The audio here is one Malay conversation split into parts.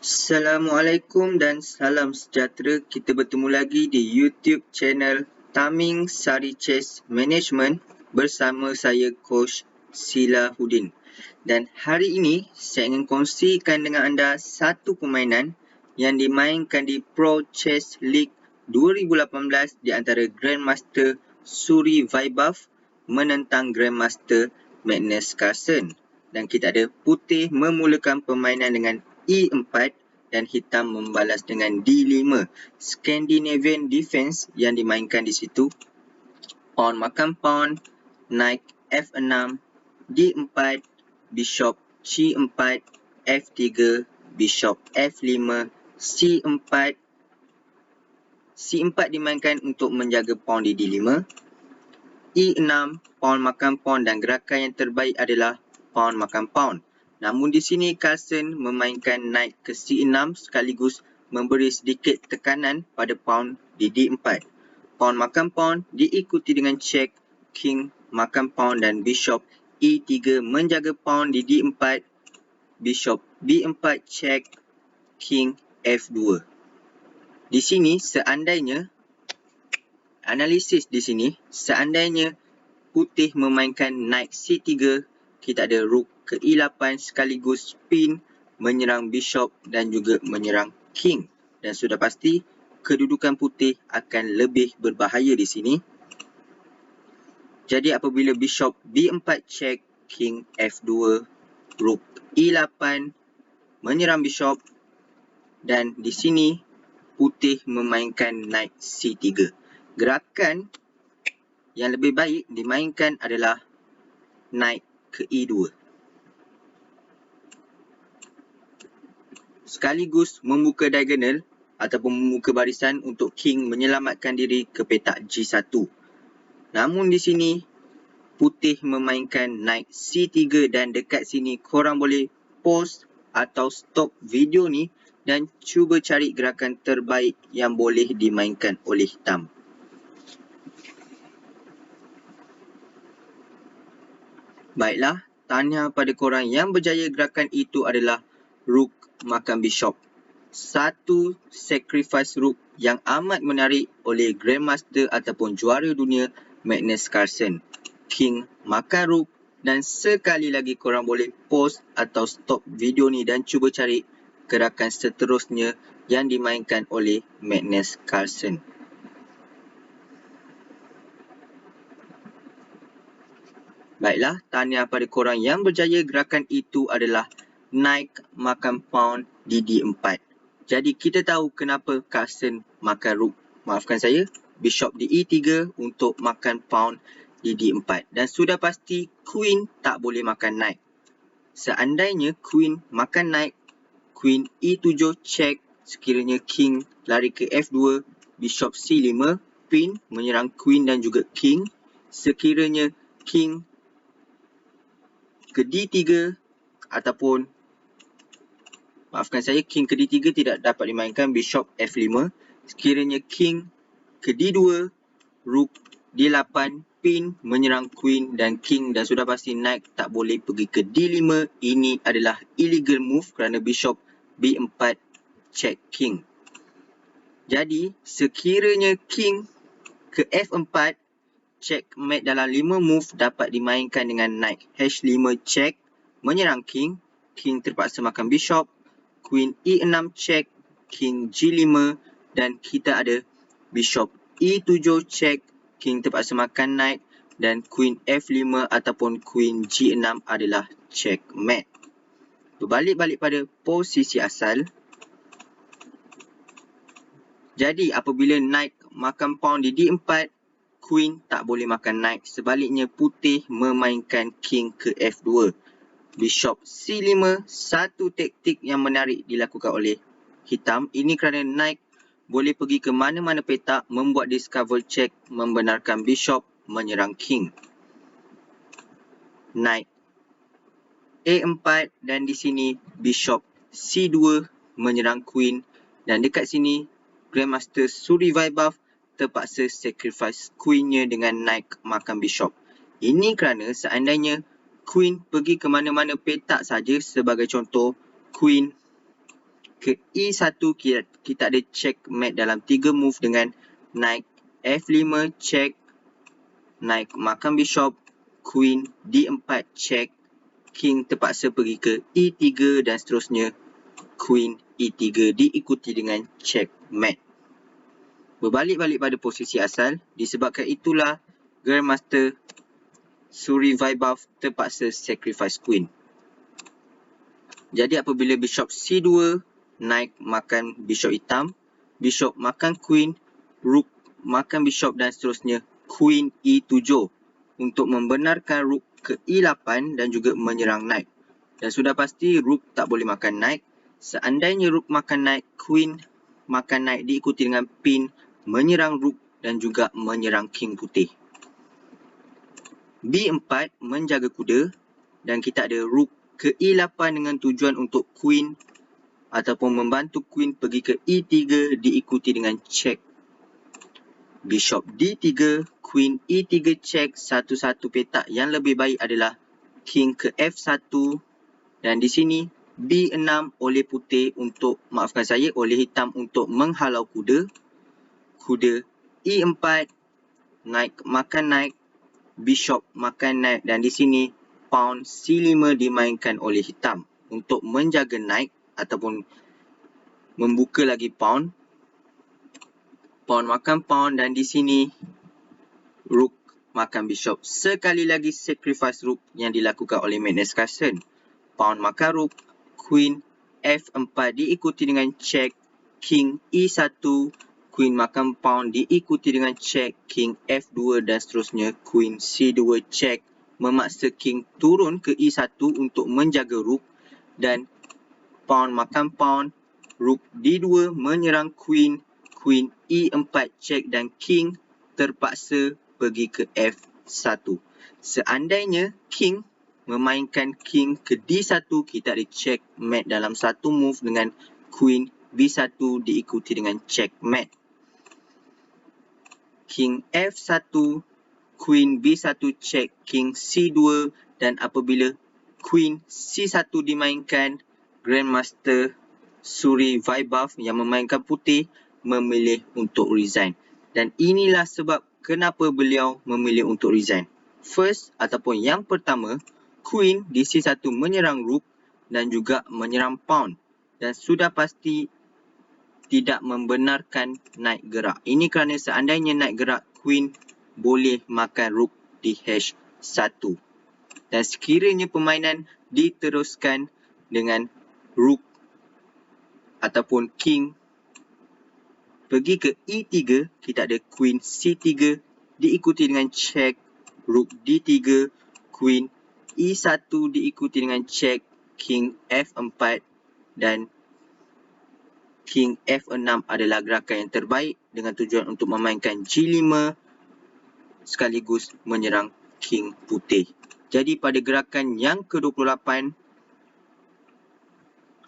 Assalamualaikum dan salam sejahtera. Kita bertemu lagi di YouTube channel Taming Sari Chess Management bersama saya Coach Silahudin. Dan hari ini saya ingin kongsikan dengan anda satu permainan yang dimainkan di Pro Chess League 2018 di antara Grandmaster Suri Vaibhav menentang Grandmaster Magnus Carlsen. Dan kita ada putih memulakan permainan dengan E4 dan hitam membalas dengan D5. Scandinavian defense yang dimainkan di situ. Pawn makan pawn, knight F6, D4, bishop C4, F3, bishop F5, C4. C4 dimainkan untuk menjaga pawn di D5. E6, pawn makan pawn dan gerakan yang terbaik adalah pawn makan pawn. Namun di sini Carlsen memainkan knight ke C6 sekaligus memberi sedikit tekanan pada pawn di D4. Pawn makan pawn diikuti dengan check, king makan pawn dan bishop E3 menjaga pawn di D4. Bishop B4 check, king F2. Di sini seandainya analisis di sini seandainya putih memainkan knight C3, kita ada rook ke E8 sekaligus pin menyerang bishop dan juga menyerang king. Dan sudah pasti kedudukan putih akan lebih berbahaya di sini. Jadi apabila bishop B4 check, king F2, rook E8 menyerang bishop dan di sini putih memainkan knight C3. Gerakan yang lebih baik dimainkan adalah knight ke E2. Sekaligus membuka diagonal ataupun membuka barisan untuk king menyelamatkan diri ke petak G1. Namun di sini putih memainkan knight C3 dan dekat sini korang boleh pause atau stop video ni dan cuba cari gerakan terbaik yang boleh dimainkan oleh hitam. Baiklah, tahniah pada korang yang berjaya. Gerakan itu adalah rook makan bishop. Satu sacrifice rook yang amat menarik oleh Grandmaster ataupun juara dunia Magnus Carlsen. King makan rook dan sekali lagi korang boleh pause atau stop video ni dan cuba cari gerakan seterusnya yang dimainkan oleh Magnus Carlsen. Baiklah, tahniah pada korang yang berjaya. Gerakan itu adalah knight makan pawn di D4. Jadi kita tahu kenapa Carlsen makan rook. Maafkan saya, bishop di E3 untuk makan pawn di D4. Dan sudah pasti queen tak boleh makan knight. Seandainya queen makan knight, queen E7 check, sekiranya king lari ke F2, bishop C5, pin menyerang queen dan juga king. Sekiranya king ke D3 ataupun maafkan saya, king ke D3 tidak dapat dimainkan, bishop F5. Sekiranya king ke D2, rook D8, pin menyerang queen dan king dan sudah pasti knight tak boleh pergi ke D5. Ini adalah illegal move kerana bishop B4 check king. Jadi sekiranya king ke F4, checkmate dalam 5 move dapat dimainkan dengan knight H5 check menyerang king. King terpaksa makan bishop. Queen E6 check, king G5 dan kita ada bishop E7 check, king terpaksa makan knight dan queen F5 ataupun queen G6 adalah checkmate. Berbalik-balik pada posisi asal. Jadi apabila knight makan pawn di D4, queen tak boleh makan knight. Sebaliknya putih memainkan king ke F2. Bishop C5, satu taktik yang menarik dilakukan oleh hitam. Ini kerana knight boleh pergi ke mana-mana petak, membuat discover check, membenarkan bishop menyerang king. Knight A4 dan di sini bishop C2 menyerang queen dan dekat sini Grandmaster Suri Vaibhav terpaksa sacrifice queennya dengan knight makan bishop. Ini kerana seandainya queen pergi ke mana-mana petak saja, sebagai contoh queen ke E1 kita ada checkmate dalam 3 move dengan naik F5 check, naik makan bishop, queen D4 check, king terpaksa pergi ke E3 dan seterusnya queen E3 diikuti dengan checkmate. Berbalik-balik pada posisi asal, disebabkan itulah Grandmaster Suri Vaibhav terpaksa sacrifice queen. Jadi apabila bishop C2 naik makan bishop hitam, bishop makan queen, rook makan bishop dan seterusnya queen E7 untuk membenarkan rook ke E8 dan juga menyerang knight. Dan sudah pasti rook tak boleh makan knight. Seandainya rook makan knight, queen makan knight diikuti dengan pin menyerang rook dan juga menyerang king putih. B4 menjaga kuda dan kita ada rook ke E8 dengan tujuan untuk queen ataupun membantu queen pergi ke E3 diikuti dengan check. Bishop D3, queen E3 check, satu-satu petak yang lebih baik adalah king ke F1 dan di sini B6 oleh putih untuk, maafkan saya, oleh hitam untuk menghalau kuda. Kuda E4, naik makan naik, bishop makan naik dan di sini pawn C5 dimainkan oleh hitam untuk menjaga naik ataupun membuka lagi pawn. Pawn makan pawn dan di sini rook makan bishop. Sekali lagi sacrifice rook yang dilakukan oleh Magnus Carlsen. Pawn makan rook, queen F4 diikuti dengan check, king E1, queen makan pawn diikuti dengan check, king F2 dan seterusnya queen C2 check, memaksa king turun ke E1 untuk menjaga rook dan pawn makan pawn, rook D2 menyerang queen, queen E4 check dan king terpaksa pergi ke F1. Seandainya king memainkan king ke D1, kita ada checkmate dalam satu move dengan queen B1 diikuti dengan checkmate. King F1, queen B1 check, king C2 dan apabila queen C1 dimainkan, Grandmaster Suri Vaibhav yang memainkan putih memilih untuk resign. Dan inilah sebab kenapa beliau memilih untuk resign. First ataupun yang pertama, queen di C1 menyerang rook dan juga menyerang pawn. Dan sudah pasti tidak membenarkan knight gerak. Ini kerana seandainya knight gerak, queen boleh makan rook di H1. Dan sekiranya permainan diteruskan dengan rook ataupun king pergi ke E3, kita ada queen C3 diikuti dengan check, rook D3, queen E1 diikuti dengan check, king F4 dan king F6 adalah gerakan yang terbaik dengan tujuan untuk memainkan G5 sekaligus menyerang king putih. Jadi pada gerakan yang ke-28,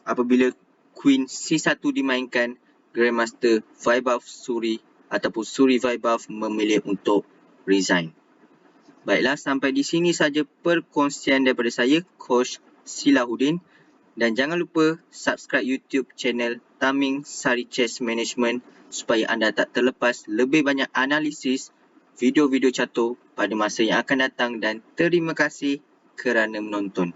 apabila queen C1 dimainkan, Grandmaster Vaibhav Suri ataupun Suri Vaibhav memilih untuk resign. Baiklah, sampai di sini saja perkongsian daripada saya, Coach Silahuddin. Dan jangan lupa subscribe YouTube channel Taming Sari Chess Management supaya anda tak terlepas lebih banyak analisis video-video catur pada masa yang akan datang dan terima kasih kerana menonton.